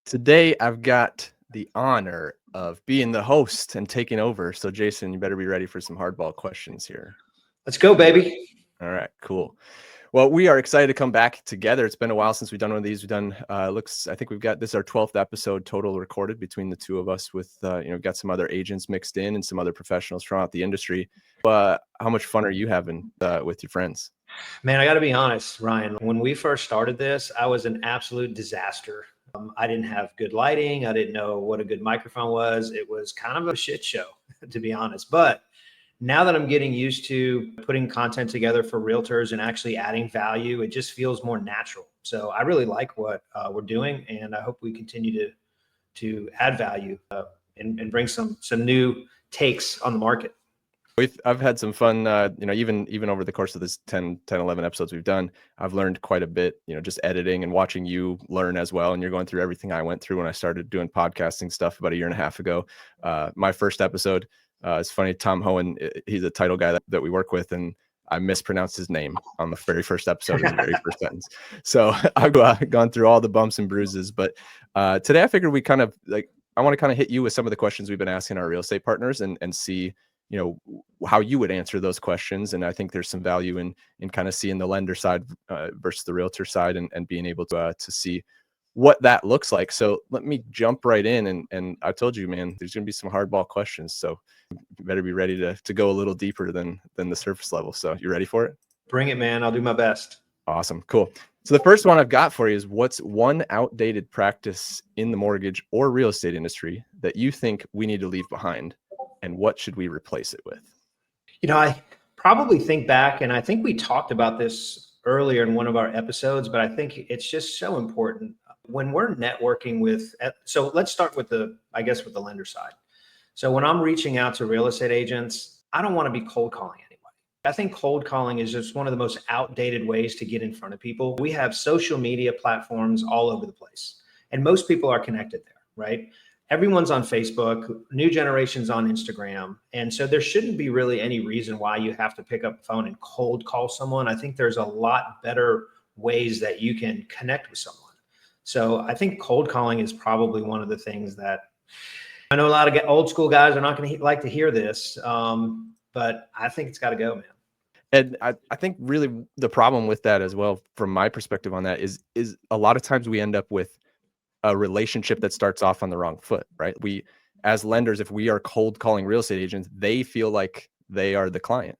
Today, I've got the honor of being the host and taking over. So, Jason, you better be ready for some hardball questions here. Let's go, baby. All right, cool. Well, we are excited to come back together. It's been a while since we've done one of these. We've done, I think we've got, this is our 12th episode total recorded between the two of us with, got some other agents mixed in and some other professionals throughout the industry. How much fun are you having with your friends? Man, I got to be honest, Ryan, when we first started this, I was an absolute disaster. I didn't have good lighting. I didn't know what a good microphone was. It was kind of a shit show, to be honest. But now that I'm getting used to putting content together for realtors and actually adding value, it just feels more natural. So I really like what we're doing, and I hope we continue to add value and bring some new takes on the market. I've had some fun, even over the course of this 10, 11 episodes we've done, I've learned quite a bit, just editing and watching you learn as well. And you're going through everything I went through when I started doing podcasting stuff about a year and a half ago. My first episode, it's funny, Tom Hohen, he's a title guy that we work with, and I mispronounced his name on the very first episode, in the very first sentence. So I've gone through all the bumps and bruises. But today I figured I want to kind of hit you with some of the questions we've been asking our real estate partners and see, how you would answer those questions. And I think there's some value in kind of seeing the lender side versus the realtor side and being able to see what that looks like. So let me jump right in. And I told you, man, there's going to be some hardball questions. So you better be ready to go a little deeper than the surface level. So you ready for it? Bring it, man. I'll do my best. Awesome. Cool. So the first one I've got for you is, what's one outdated practice in the mortgage or real estate industry that you think we need to leave behind? And what should we replace it with? I probably think back, and I think we talked about this earlier in one of our episodes, but I think it's just so important when we're networking with. So let's start with the lender side. So when I'm reaching out to real estate agents, I don't want to be cold calling anybody. I think cold calling is just one of the most outdated ways to get in front of people. We have social media platforms all over the place, and most people are connected there, right? Everyone's on Facebook, new generation's on Instagram. And so there shouldn't be really any reason why you have to pick up the phone and cold call someone. I think there's a lot better ways that you can connect with someone. So I think cold calling is probably one of the things that I know a lot of old school guys are not going to like to hear this, but I think it's got to go, man. And I think really the problem with that as well, from my perspective on that, is a lot of times we end up with a relationship that starts off on the wrong foot, right? We, as lenders, if we are cold calling real estate agents, they feel like they are the client.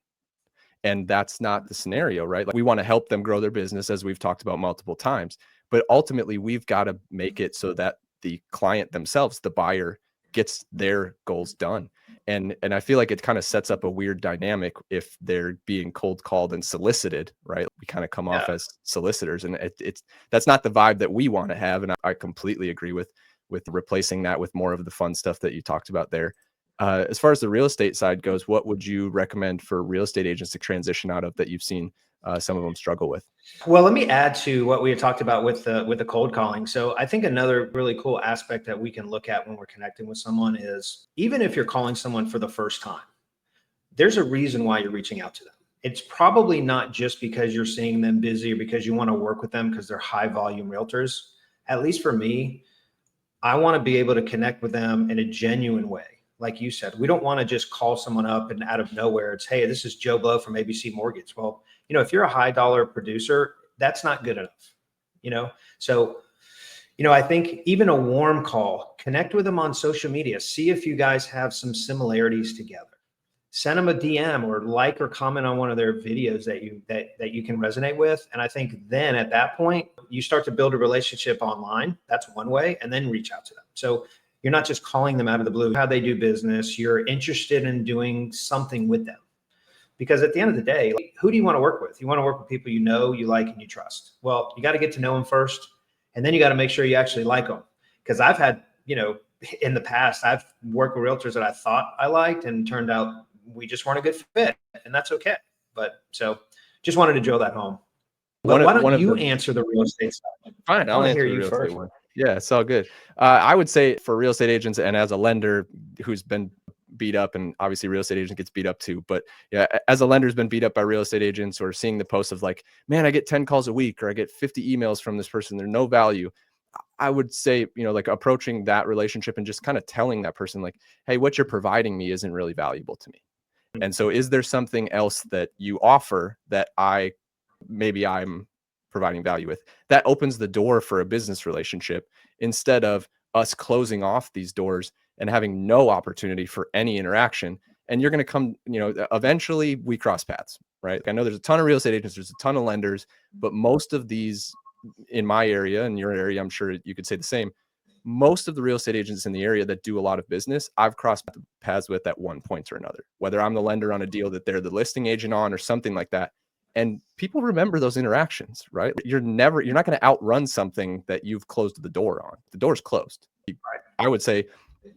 And that's not the scenario, right? Like, we want to help them grow their business, as we've talked about multiple times. But ultimately, we've got to make it so that the client themselves, the buyer, gets their goals done. And I feel like it kind of sets up a weird dynamic if they're being cold called and solicited, right? We kind of come off as solicitors, and that's not the vibe that we want to have. And I completely agree with replacing that with more of the fun stuff that you talked about there. As far as the real estate side goes, what would you recommend for real estate agents to transition out of that you've seen some of them struggle with? Well, let me add to what we had talked about with the cold calling. So I think another really cool aspect that we can look at when we're connecting with someone is, even if you're calling someone for the first time, there's a reason why you're reaching out to them. It's probably not just because you're seeing them busy or because you want to work with them because they're high volume realtors. At least for me, I want to be able to connect with them in a genuine way. Like you said, we don't want to just call someone up and out of nowhere, it's, hey, this is Joe Blow from ABC Mortgage. Well, if you're a high dollar producer, that's not good enough, So, I think even a warm call, connect with them on social media, see if you guys have some similarities together. Send them a DM or like or comment on one of their videos that you can resonate with. And I think then at that point, you start to build a relationship online. That's one way, and then reach out to them. So you're not just calling them out of the blue, how they do business. You're interested in doing something with them. Because at the end of the day, who do you want to work with? You want to work with people you know, you like, and you trust. Well, you got to get to know them first, and then you got to make sure you actually like them. Because I've had, in the past, I've worked with realtors that I thought I liked, and turned out we just weren't a good fit, and that's okay. But so just wanted to drill that home. But why don't you answer the real estate side? Fine, I'll answer the real estate one. Yeah, it's all good. I would say for real estate agents, and as a lender who's been beat up, and obviously real estate agent gets beat up too, but yeah, as a lender's been beat up by real estate agents, or seeing the posts of like, man, I get 10 calls a week, or I get 50 emails from this person, they're no value. I would say, like approaching that relationship and just kind of telling that person like, hey, what you're providing me isn't really valuable to me. And so is there something else that you offer that maybe I'm providing value with? That opens the door for a business relationship instead of us closing off these doors and having no opportunity for any interaction. And you're going to come, eventually we cross paths, right? I know there's a ton of real estate agents, there's a ton of lenders, but most of these in my area, in your area, I'm sure you could say the same. Most of the real estate agents in the area that do a lot of business, I've crossed paths with at one point or another, whether I'm the lender on a deal that they're the listing agent on or something like that. And people remember those interactions, right? You're not going to outrun something that you've closed the door on. The door's closed. I would say,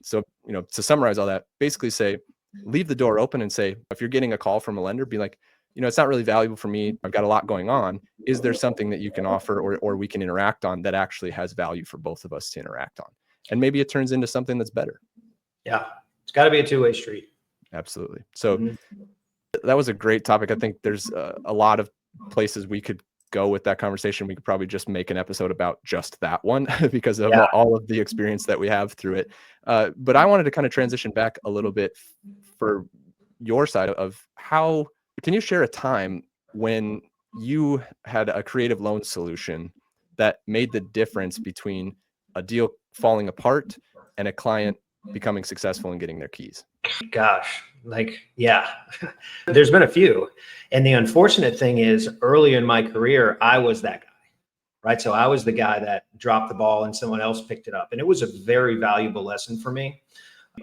so, to summarize all that, basically say, leave the door open and say, if you're getting a call from a lender, be like, it's not really valuable for me. I've got a lot going on. Is there something that you can offer or we can interact on that actually has value for both of us to interact on? And maybe it turns into something that's better. Yeah. It's got to be a two-way street. Absolutely. So that was a great topic. I think there's a lot of places we could go with that conversation. We could probably just make an episode about just that one because of all of the experience that we have through it. But I wanted to kind of transition back a little bit for your side of how can you share a time when you had a creative loan solution that made the difference between a deal falling apart and a client becoming successful and getting their keys? Gosh, there's been a few. And the unfortunate thing is early in my career, I was that guy, right? So I was the guy that dropped the ball and someone else picked it up. And it was a very valuable lesson for me.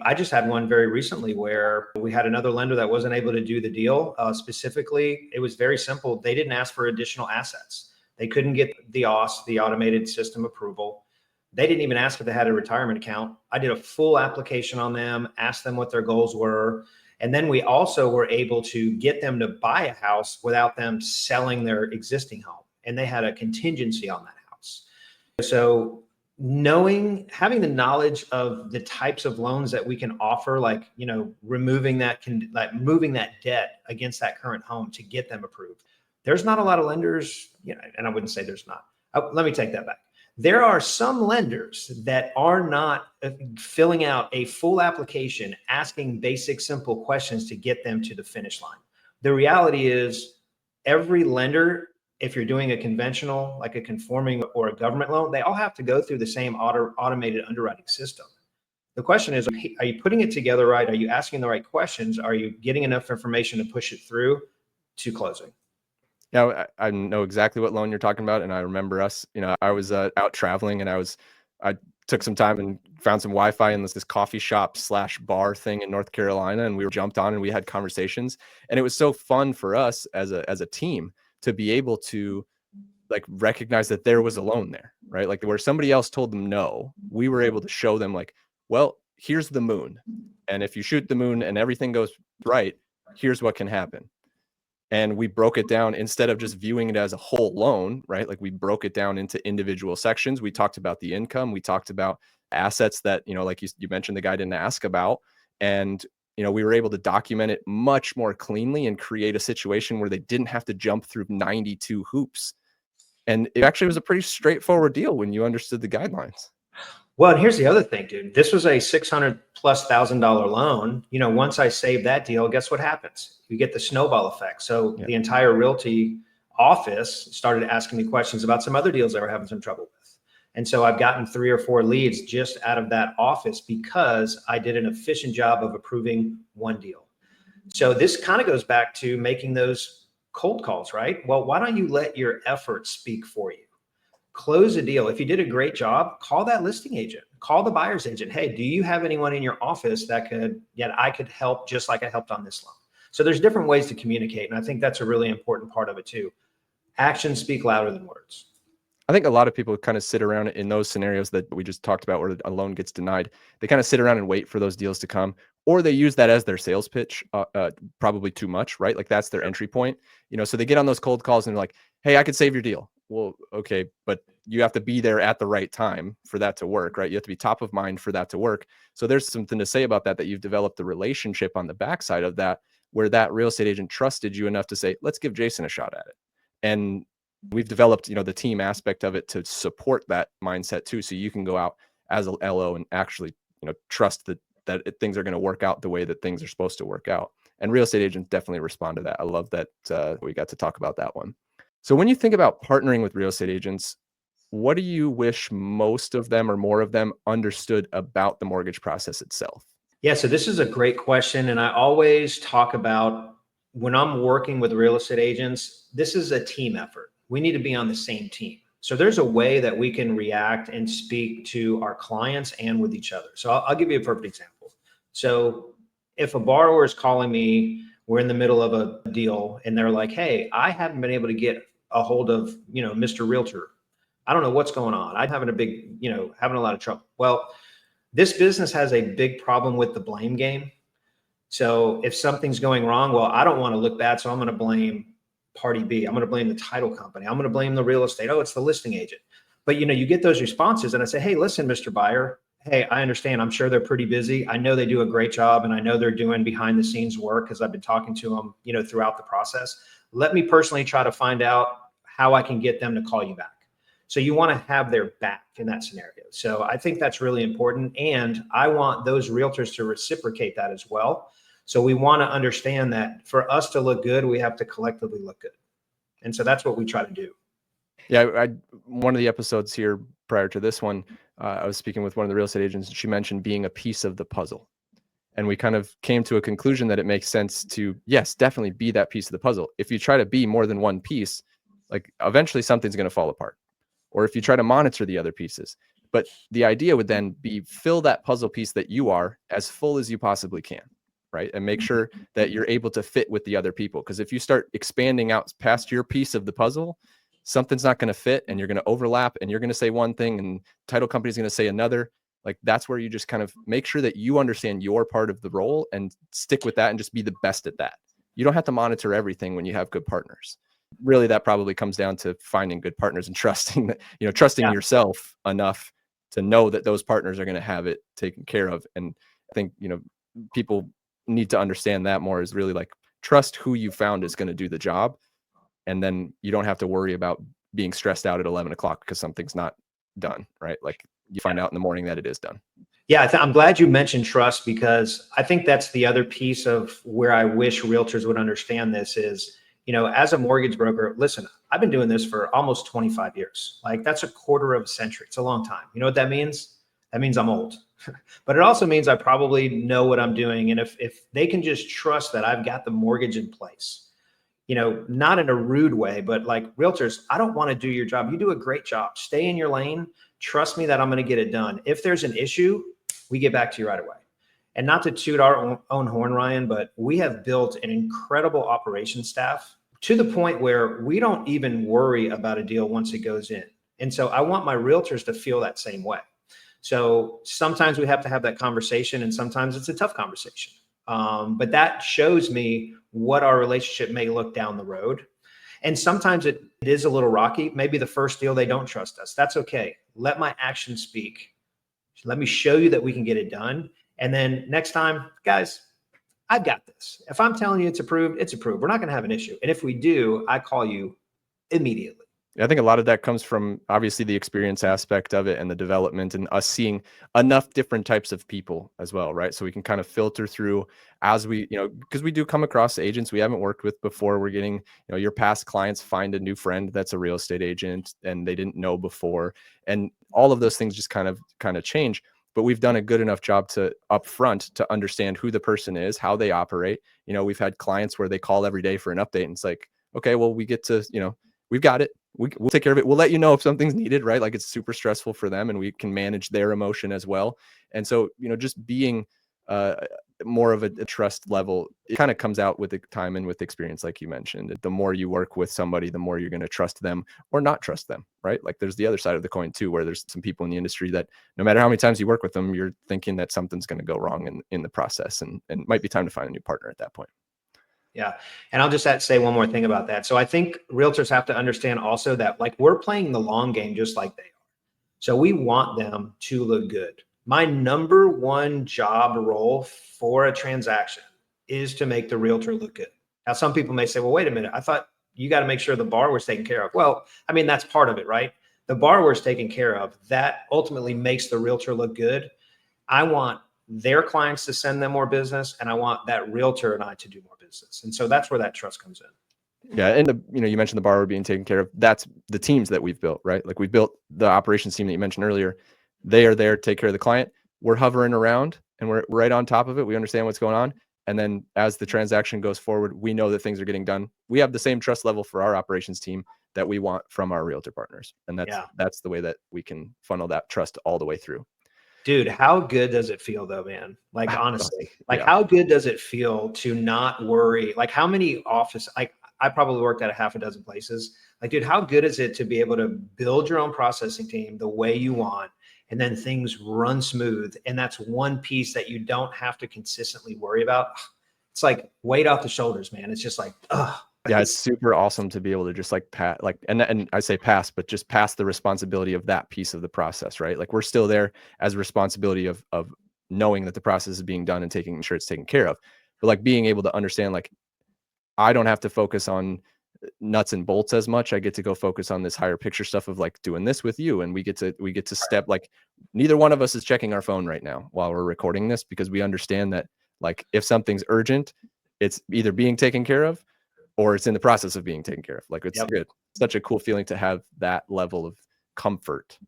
I just had one very recently where we had another lender that wasn't able to do the deal. Specifically, it was very simple. They didn't ask for additional assets. They couldn't get the AUS, the automated system approval. They didn't even ask if they had a retirement account. I did a full application on them, asked them what their goals were. And then we also were able to get them to buy a house without them selling their existing home. And they had a contingency on that house. So having the knowledge of the types of loans that we can offer, like, moving that debt against that current home to get them approved. There's not a lot of lenders, and I wouldn't say there's not. Let me take that back. There are some lenders that are not filling out a full application, asking basic, simple questions to get them to the finish line. The reality is every lender, if you're doing a conventional, like a conforming or a government loan, they all have to go through the same automated underwriting system. The question is, are you putting it together right? Are you asking the right questions? Are you getting enough information to push it through to closing? Yeah, I know exactly what loan you're talking about. And I remember us, I was out traveling and I took some time and found some Wi-Fi in this coffee shop / bar thing in North Carolina. And we were jumped on and we had conversations. And it was so fun for us as a team to be able to like recognize that there was a loan there, right? Like where somebody else told them no, we were able to show them like, well, here's the moon. And if you shoot the moon and everything goes right, here's what can happen. And we broke it down instead of just viewing it as a whole loan, right? Like we broke it down into individual sections. We talked about the income. We talked about assets that, like you mentioned, the guy didn't ask about. And, we were able to document it much more cleanly and create a situation where they didn't have to jump through 92 hoops. And it actually was a pretty straightforward deal when you understood the guidelines. Well, and here's the other thing, dude. This was a $600,000+ loan. Once I saved that deal, guess what happens? You get the snowball effect. So the entire realty office started asking me questions about some other deals they were having some trouble with. And so I've gotten 3 or 4 leads just out of that office because I did an efficient job of approving one deal. So this kind of goes back to making those cold calls, right? Well, why don't you let your efforts speak for you? Close a deal. If you did a great job, call that listing agent, call the buyer's agent. Hey, do you have anyone in your office that I could help just like I helped on this loan? So there's different ways to communicate. And I think that's a really important part of it too. Actions speak louder than words. I think a lot of people kind of sit around in those scenarios that we just talked about where a loan gets denied. They kind of sit around and wait for those deals to come, or they use that as their sales pitch, probably too much, right? Like that's their entry point, so they get on those cold calls and they're like, hey, I could save your deal. Well, okay, but you have to be there at the right time for that to work, right? You have to be top of mind for that to work. So there's something to say about that you've developed the relationship on the backside of that, where that real estate agent trusted you enough to say, let's give Jason a shot at it. And We've developed, the team aspect of it to support that mindset too. So you can go out as a LO and actually, trust that things are going to work out the way that things are supposed to work out. And real estate agents definitely respond to that. I love that we got to talk about that one. So when you think about partnering with real estate agents, what do you wish most of them or more of them understood about the mortgage process itself? Yeah, so this is a great question. And I always talk about when I'm working with real estate agents, this is a team effort. We need to be on the same team. So there's a way that we can react and speak to our clients and with each other. So I'll give you a perfect example. So if a borrower is calling me, we're in the middle of a deal and they're like, hey, I haven't been able to get a hold of, Mr. Realtor. I don't know what's going on. I'm having having a lot of trouble. Well, this business has a big problem with the blame game. So if something's going wrong, well, I don't want to look bad. So I'm going to blame party B. I'm going to blame the title company. I'm going to blame the real estate. Oh, it's the listing agent. But you get those responses and I say, hey, listen, Mr. Buyer, hey, I understand. I'm sure they're pretty busy. I know they do a great job and I know they're doing behind the scenes work because I've been talking to them, throughout the process. Let me personally try to find out how I can get them to call you back. So you want to have their back in that scenario. So I think that's really important. And I want those realtors to reciprocate that as well. So we want to understand that for us to look good, we have to collectively look good. And so that's what we try to do. Yeah, one of the episodes here prior to this one, I was speaking with one of the real estate agents and she mentioned being a piece of the puzzle. And we kind of came to a conclusion that it makes sense to, yes, definitely be that piece of the puzzle. If you try to be more than one piece, like eventually something's going to fall apart. Or if you try to monitor the other pieces. But the idea would then be fill that puzzle piece that you are as full as you possibly can, right? And make sure that you're able to fit with the other people. Because if you start expanding out past your piece of the puzzle, something's not going to fit and you're going to overlap and you're going to say one thing and title company's going to say another. Like that's where you just kind of make sure that you understand your part of the role and stick with that and just be the best at that. You don't have to monitor everything when you have good partners. Really, that probably comes down to finding good partners and trusting that, trusting yourself enough to know that those partners are going to have it taken care of. And I think, people need to understand that more is really like trust who you found is going to do the job. And then you don't have to worry about being stressed out at 11 o'clock because something's not done, right? Like you find out in the morning that it is done. Yeah, I'm glad you mentioned trust because I think that's the other piece of where I wish realtors would understand this is, as a mortgage broker, listen, I've been doing this for almost 25 years. Like that's a quarter of a century. It's a long time. You know what that means? That means I'm old, but it also means I probably know what I'm doing. And if they can just trust that I've got the mortgage in place, not in a rude way, but like realtors, I don't want to do your job. You do a great job. Stay in your lane. Trust me that I'm going to get it done. If there's an issue, we get back to you right away. And not to toot our own horn, Ryan, but we have built an incredible operations staff to the point where we don't even worry about a deal once it goes in. And so I want my realtors to feel that same way. So sometimes we have to have that conversation and sometimes it's a tough conversation. But that shows me what our relationship may look down the road. And sometimes it is a little rocky. Maybe the first deal, they don't trust us. That's okay. Let my actions speak. Let me show you that we can get it done. And then next time, guys, I've got this. If I'm telling you it's approved, it's approved. We're not going to have an issue. And if we do, I call you immediately. I think a lot of that comes from obviously the experience aspect of it and the development and us seeing enough different types of people as well, right? So we can kind of filter through as we, because we do come across agents we haven't worked with before. We're getting, your past clients find a new friend that's a real estate agent and they didn't know before. And all of those things just kind of change. But we've done a good enough job to upfront to understand who the person is, how they operate. We've had clients where they call every day for an update and it's like, okay, well, we get to, we've got it. We'll take care of it. We'll let you know if something's needed, right? Like it's super stressful for them and we can manage their emotion as well. And so, just being more of a trust level, it kind of comes out with the time and with experience, like you mentioned. The more you work with somebody, the more you're going to trust them or not trust them, right? Like there's the other side of the coin too, where there's some people in the industry that no matter how many times you work with them, you're thinking that something's going to go wrong in the process and it might be time to find a new partner at that point. Yeah. And I'll just say one more thing about that. So I think realtors have to understand also that like we're playing the long game just like they are. So we want them to look good. My number one job role for a transaction is to make the realtor look good. Now, some people may say, well, wait a minute. I thought you got to make sure the borrower's taken care of. Well, I mean, that's part of it, right? The borrower's taken care of. That ultimately makes the realtor look good. I want their clients to send them more business, and I want that realtor and I to do more business. And so that's where that trust comes in. Yeah. And you mentioned the borrower being taken care of. That's the teams that we've built, right? Like we've built the operations team that you mentioned earlier. They are there to take care of the client. We're hovering around and we're right on top of it. We understand what's going on. And then as the transaction goes forward, we know that things are getting done. We have the same trust level for our operations team that we want from our realtor partners. And that's the way that we can funnel that trust all the way through. Dude, how good does it feel though, man? Like, honestly, like how good does it feel to not worry? Like how many I probably worked at a half a dozen places. Like, dude, how good is it to be able to build your own processing team the way you want, and then things run smooth? And that's one piece that you don't have to consistently worry about. It's like weight off the shoulders, man. It's just like, yeah, it's super awesome to be able to just like and I say pass, but just pass the responsibility of that piece of the process, right? Like we're still there as a responsibility of knowing that the process is being done and making sure it's taken care of. But like being able to understand, like, I don't have to focus on nuts and bolts as much. I get to go focus on this higher picture stuff of like doing this with you. And we get to step, like neither one of us is checking our phone right now while we're recording this, because we understand that like if something's urgent, it's either being taken care of or it's in the process of being taken care of. Like it's good. Such a cool feeling to have that level of comfort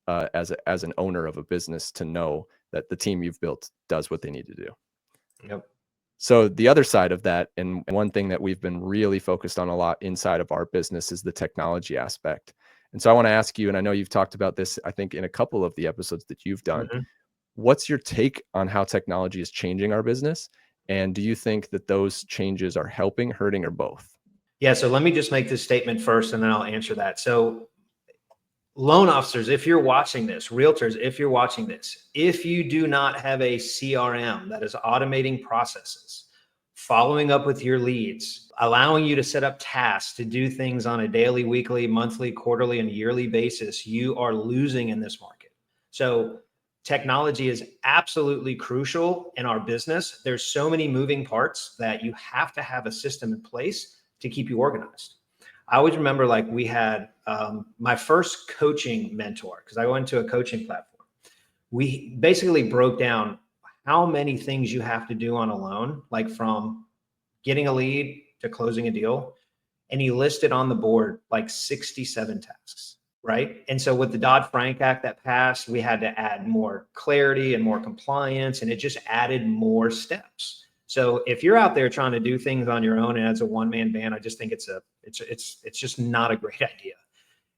as an owner of a business, to know that the team you've built does what they need to do. Yep. So the other side of that, and one thing that we've been really focused on a lot inside of our business, is the technology aspect. And so I want to ask you, and I know you've talked about this, I think in a couple of the episodes that you've done, what's your take on how technology is changing our business? And do you think that those changes are helping, hurting, or both? Yeah. So let me just make this statement first, and then I'll answer that. So loan officers, if you're watching this, realtors, if you're watching this, if you do not have a CRM that is automating processes, following up with your leads, allowing you to set up tasks to do things on a daily, weekly, monthly, quarterly, and yearly basis, you are losing in this market. So technology is absolutely crucial in our business. There's so many moving parts that you have to have a system in place to keep you organized. I always remember, like, we had my first coaching mentor, because I went to a coaching platform. We basically broke down how many things you have to do on a loan, like from getting a lead to closing a deal. And he listed on the board like 67 tasks, right? And so with the Dodd-Frank Act that passed, we had to add more clarity and more compliance, and it just added more steps. So if you're out there trying to do things on your own and as a one-man band, I just think it's just not a great idea.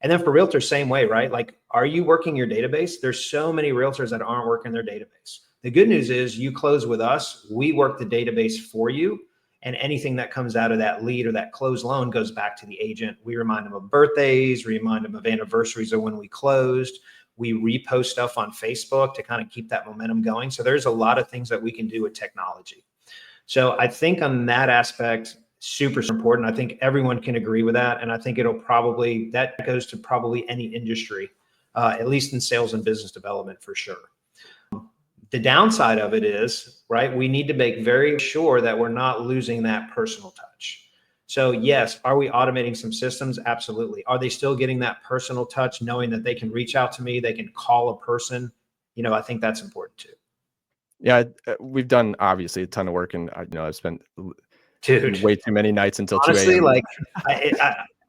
And then for realtors, same way, right? Like, are you working your database? There's so many realtors that aren't working their database. The good news is you close with us, we work the database for you, and anything that comes out of that lead or that closed loan goes back to the agent. We remind them of birthdays, remind them of anniversaries of when we closed. We repost stuff on Facebook to kind of keep that momentum going. So there's a lot of things that we can do with technology. So I think on that aspect, super important. I think everyone can agree with that. And I think that goes to probably any industry, at least in sales and business development for sure. The downside of it is, right, we need to make very sure that we're not losing that personal touch. So yes, are we automating some systems? Absolutely. Are they still getting that personal touch, knowing that they can reach out to me, they can call a person? I think that's important too. Yeah, we've done obviously a ton of work, and I've spent way too many nights until 2 a.m. Honestly, like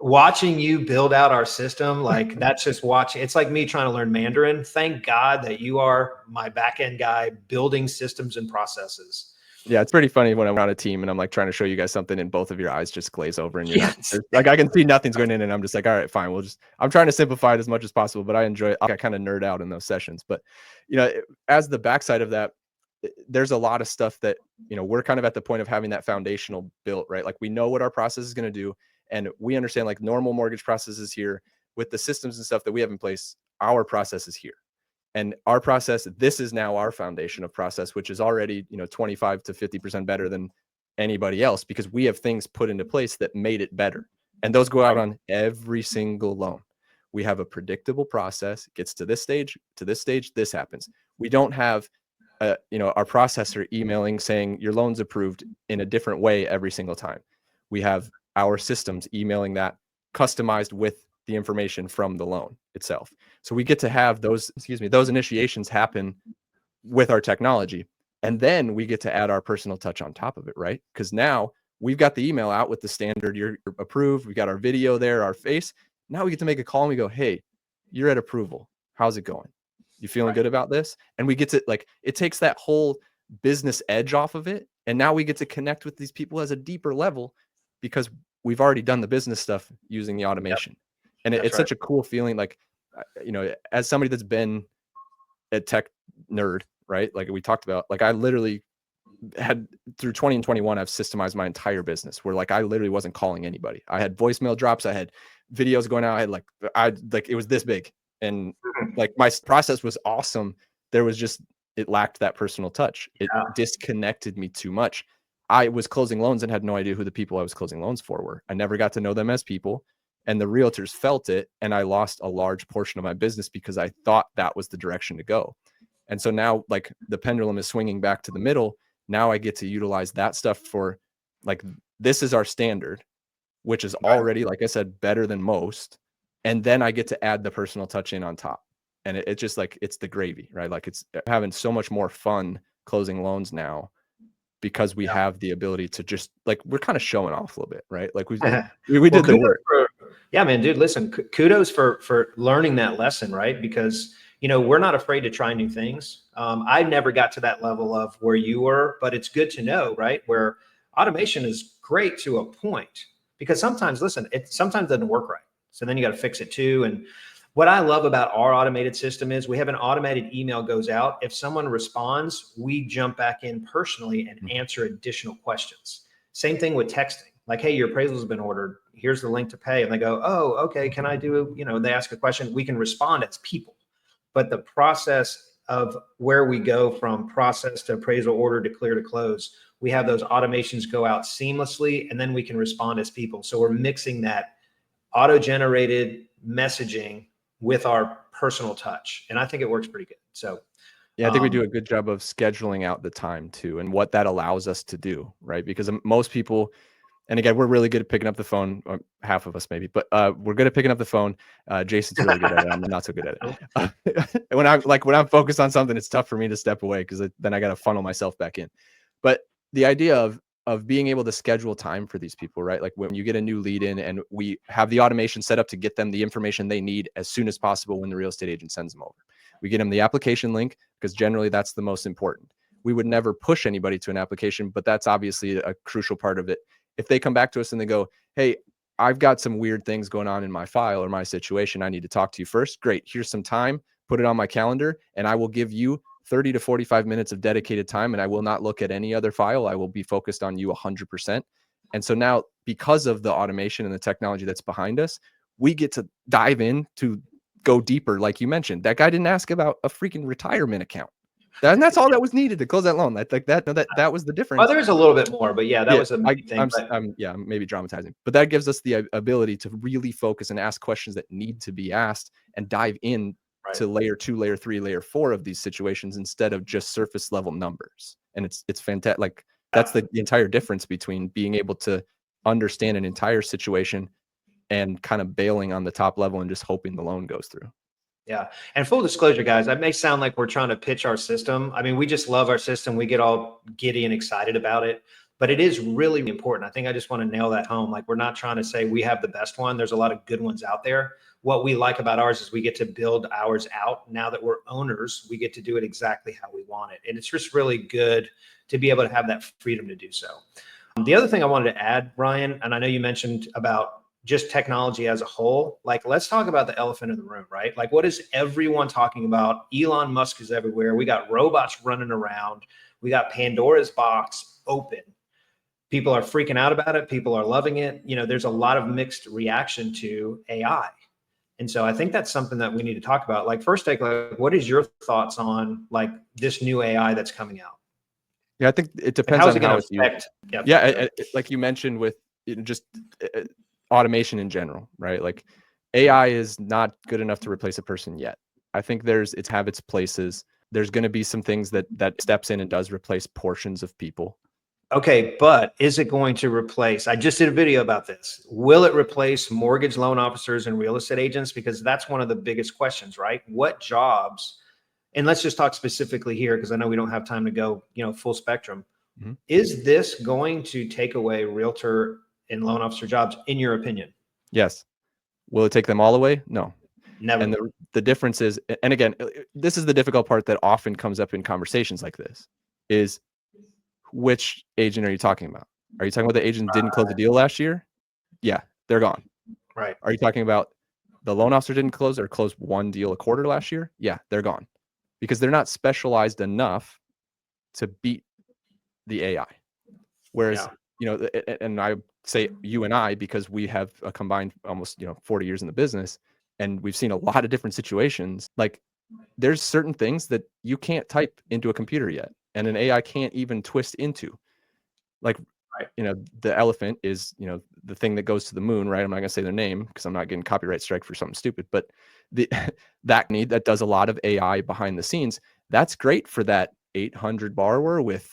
watching you build out our system, like that's just watching. It's like me trying to learn Mandarin. Thank God that you are my back end guy building systems and processes. Yeah, it's pretty funny when I'm on a team and I'm like trying to show you guys something and both of your eyes just glaze over and you're like, I can see nothing's going in and I'm just like, all right, fine. I'm trying to simplify it as much as possible, but I enjoy it. I kind of nerd out in those sessions. But, as the backside of that, there's a lot of stuff that, we're kind of at the point of having that foundational built, right? Like we know what our process is going to do. And we understand like normal mortgage processes here with the systems and stuff that we have in place, our process is here. And our process, this is now our foundation of process, which is already, 25 to 50% better than anybody else, because we have things put into place that made it better. And those go out on every single loan. We have a predictable process. It gets to this stage, this happens. We don't have, our processor emailing saying your loan's approved in a different way every single time. We have our systems emailing that customized with the information from the loan itself. So we get to have those initiations happen with our technology. And then we get to add our personal touch on top of it, right? Because now we've got the email out with the standard, you're approved. We got our video there, our face. Now we get to make a call and we go, hey, you're at approval. How's it going? You feeling good about this? And we get to, like, it takes that whole business edge off of it. And now we get to connect with these people as a deeper level because we've already done the business stuff using the automation. And it's such a cool feeling. Like, as somebody that's been a tech nerd, right? Like we talked about, like I literally had through 20 and 21, I've systemized my entire business where like I literally wasn't calling anybody. I had voicemail drops. I had videos going out. I had it was this big. And like my process was awesome. There was just, it lacked that personal touch. It disconnected me too much. I was closing loans and had no idea who the people I was closing loans for were. I never got to know them as people. And the realtors felt it. And I lost a large portion of my business because I thought that was the direction to go. And so now like the pendulum is swinging back to the middle. Now I get to utilize that stuff for like, this is our standard, which is already, like I said, better than most. And then I get to add the personal touch in on top. And it just like, it's the gravy, right? Like it's having so much more fun closing loans now because we have the ability to just like, we're kind of showing off a little bit, right? Like we did the work. Yeah, man, dude, listen, kudos for learning that lesson, right? Because, we're not afraid to try new things. I never got to that level of where you were, but it's good to know, right? Where automation is great to a point because sometimes, listen, it sometimes doesn't work right. So then you got to fix it too. And what I love about our automated system is we have an automated email goes out. If someone responds, we jump back in personally and answer additional questions. Same thing with texting. Like, hey, your appraisal has been ordered. Here's the link to pay. And they go, oh, okay. Can I do, they ask a question. We can respond as people. But the process of where we go from process to appraisal order to clear to close, we have those automations go out seamlessly and then we can respond as people. So we're mixing that auto-generated messaging with our personal touch. And I think it works pretty good. So yeah, I think we do a good job of scheduling out the time too, and what that allows us to do, right? Because most people, and again, we're really good at picking up the phone, half of us maybe, but we're good at picking up the phone. Jason's really good at it. I'm not so good at it. When I'm focused on something, it's tough for me to step away because then I got to funnel myself back in. But the idea of being able to schedule time for these people, right? Like when you get a new lead in and we have the automation set up to get them the information they need as soon as possible when the real estate agent sends them over. We get them the application link because generally that's the most important. We would never push anybody to an application, but that's obviously a crucial part of it. If they come back to us and they go, hey, I've got some weird things going on in my file or my situation, I need to talk to you first. Great. Here's some time. Put it on my calendar and I will give you 30 to 45 minutes of dedicated time and I will not look at any other file. I will be focused on you 100%. And so now because of the automation and the technology that's behind us, we get to dive in to go deeper. Like you mentioned, that guy didn't ask about a freaking retirement account. And that's all that was needed to close that loan. That was the difference. Well, there's a little bit more, but yeah, that was a big thing. I'm maybe dramatizing, but that gives us the ability to really focus and ask questions that need to be asked and dive in to layer 2, layer 3, layer 4 of these situations instead of just surface level numbers. And it's fantastic. Like that's the entire difference between being able to understand an entire situation and kind of bailing on the top level and just hoping the loan goes through. Yeah. And full disclosure, guys, that may sound like we're trying to pitch our system. I mean, we just love our system. We get all giddy and excited about it, but it is really important. I think I just want to nail that home. Like we're not trying to say we have the best one. There's a lot of good ones out there. What we like about ours is we get to build ours out. Now that we're owners, we get to do it exactly how we want it. And it's just really good to be able to have that freedom to do so. The other thing I wanted to add, Ryan, and I know you mentioned about just technology as a whole, like let's talk about the elephant in the room, right? Like what is everyone talking about? Elon Musk is everywhere. We got robots running around. We got Pandora's box open. People are freaking out about it. People are loving it. There's a lot of mixed reaction to AI. And so I think that's something that we need to talk about. Like first take, like, what is your thoughts on like this new AI that's coming out? Yeah, I think it depends on how it's used. Yeah, like you mentioned with just automation in general, right? Like AI is not good enough to replace a person yet. I think it's have its places. There's going to be some things that steps in and does replace portions of people. Okay, but is it going to replace? I just did a video about this. Will it replace mortgage loan officers and real estate agents? Because that's one of the biggest questions, right? What jobs, and let's just talk specifically here because I know we don't have time to go, full spectrum. Mhm. Is this going to take away realtor and loan officer jobs, in your opinion? Yes. Will it take them all away? No. Never. And the difference is, and again, this is the difficult part that often comes up in conversations like this, is which agent are you talking about? Are you talking about the agent didn't close the deal last year? Yeah, they're gone. Right. Are you talking about the loan officer didn't close or closed one deal a quarter last year? Yeah, they're gone because they're not specialized enough to beat the AI. Whereas, and I say you and I, because we have a combined almost, 40 years in the business, and we've seen a lot of different situations. Like there's certain things that you can't type into a computer yet, and an AI can't even twist into. Like, Right. The elephant is, the thing that goes to the moon, right? I'm not gonna say their name because I'm not getting copyright strike for something stupid, but the that does a lot of AI behind the scenes. That's great for that 800 borrower with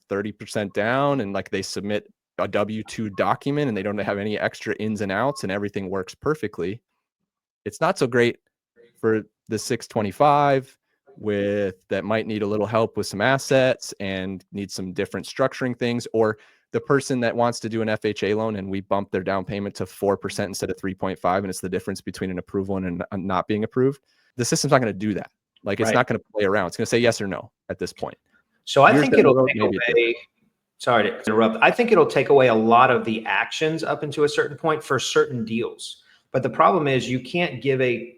30% down, and like they submit a W-2 document and they don't have any extra ins and outs and everything works perfectly. It's not so great for the 625 that might need a little help with some assets and need some different structuring things, or the person that wants to do an FHA loan and we bump their down payment to 4% instead of 3.5, and it's the difference between an approval and not being approved. The system's not going to do that. Like it's not going to play around. It's going to say yes or no at this point. So I think it'll take away, sorry to interrupt. I think it'll take away a lot of the actions up into a certain point for certain deals. But the problem is you can't give a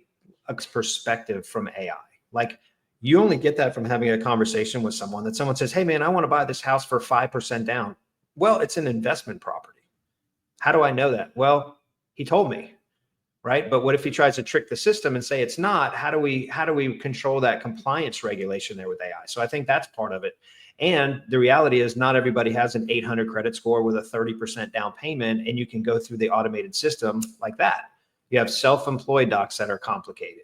perspective from AI. Like you only get that from having a conversation with someone that someone says, hey man, I want to buy this house for 5% down. Well, it's an investment property. How do I know that? Well, he told me, right? But what if he tries to trick the system and say it's not? How do we control that compliance regulation there with AI? So I think that's part of it. And the reality is not everybody has an 800 credit score with a 30% down payment, and you can go through the automated system like that. You have self-employed docs that are complicated.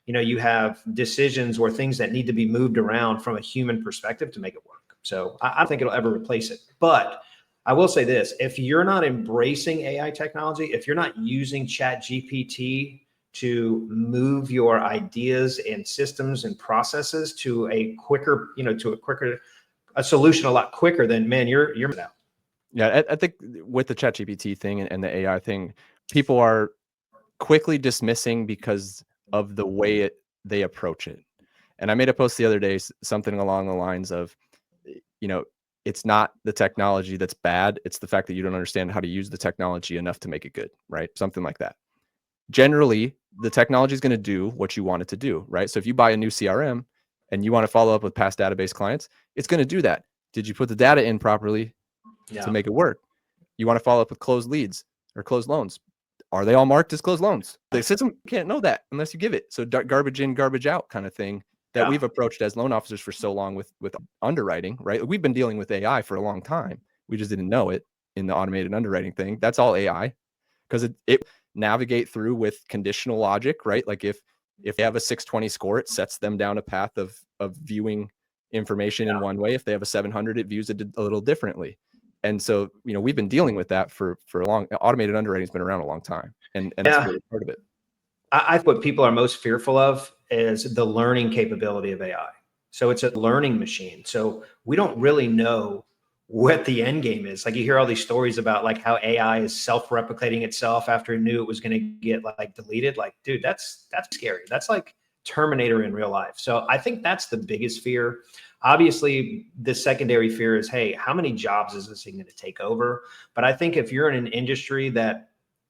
You have decisions or things that need to be moved around from a human perspective to make it work. So I don't think it'll ever replace it. But I will say this, if you're not embracing AI technology, if you're not using Chat GPT to move your ideas and systems and processes to a quicker, a solution a lot quicker, then man, you're out. Yeah, I think with the Chat GPT thing and the AI thing, people are quickly dismissing because of the way they approach it. And I made a post the other day, something along the lines of, it's not the technology that's bad. It's the fact that you don't understand how to use the technology enough to make it good, right? Something like that. Generally, the technology is going to do what you want it to do, right? So if you buy a new CRM and you want to follow up with past database clients, it's going to do that. Did you put the data in properly to make it work? You want to follow up with closed leads or closed loans. Are they all marked as closed loans? The system can't know that unless you give it. So garbage in, garbage out kind of thing that we've approached as loan officers for so long with underwriting, right? We've been dealing with AI for a long time. We just didn't know it in the automated underwriting thing. That's all AI because it navigate through with conditional logic, right? Like if they have a 620 score, it sets them down a path of viewing information in one way. If they have a 700, it views it a little differently. And so, we've been dealing with that for a long. Automated underwriting has been around a long time, and that's really part of it. I think what people are most fearful of is the learning capability of AI. So it's a learning machine. So we don't really know what the end game is. Like you hear all these stories about like how AI is self-replicating itself after it knew it was going to get like deleted. Like, dude, that's scary. That's like Terminator in real life. So I think that's the biggest fear. Obviously, the secondary fear is, hey, how many jobs is this thing going to take over? But I think if you're in an industry that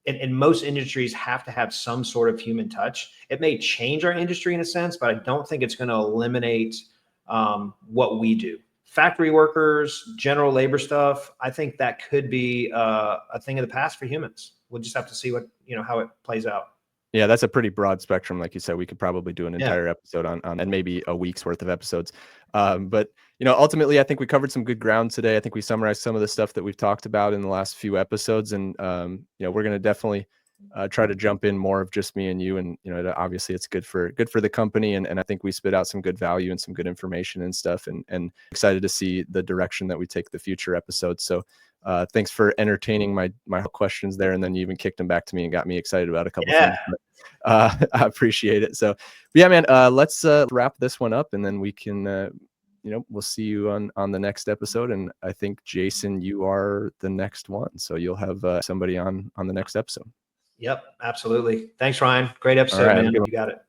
and most industries have to have some sort of human touch. It may change our industry in a sense, but I don't think it's going to eliminate what we do. Factory workers, general labor stuff, I think that could be a thing of the past for humans. We'll just have to see how it plays out. Yeah, that's a pretty broad spectrum. Like you said, we could probably do an entire episode on and maybe a week's worth of episodes. But ultimately, I think we covered some good ground today. I think we summarized some of the stuff that we've talked about in the last few episodes, and we're going to definitely try to jump in more of just me and you. And, obviously it's good for the company. And I think we spit out some good value and some good information and stuff, and excited to see the direction that we take the future episodes. So thanks for entertaining my questions there. And then you even kicked them back to me and got me excited about a couple things. But, I appreciate it. So yeah, man, let's wrap this one up, and then we can, we'll see you on the next episode. And I think, Jason, you are the next one. So you'll have somebody on the next episode. Yep, absolutely. Thanks, Ryan. Great episode, All right, man. You got it.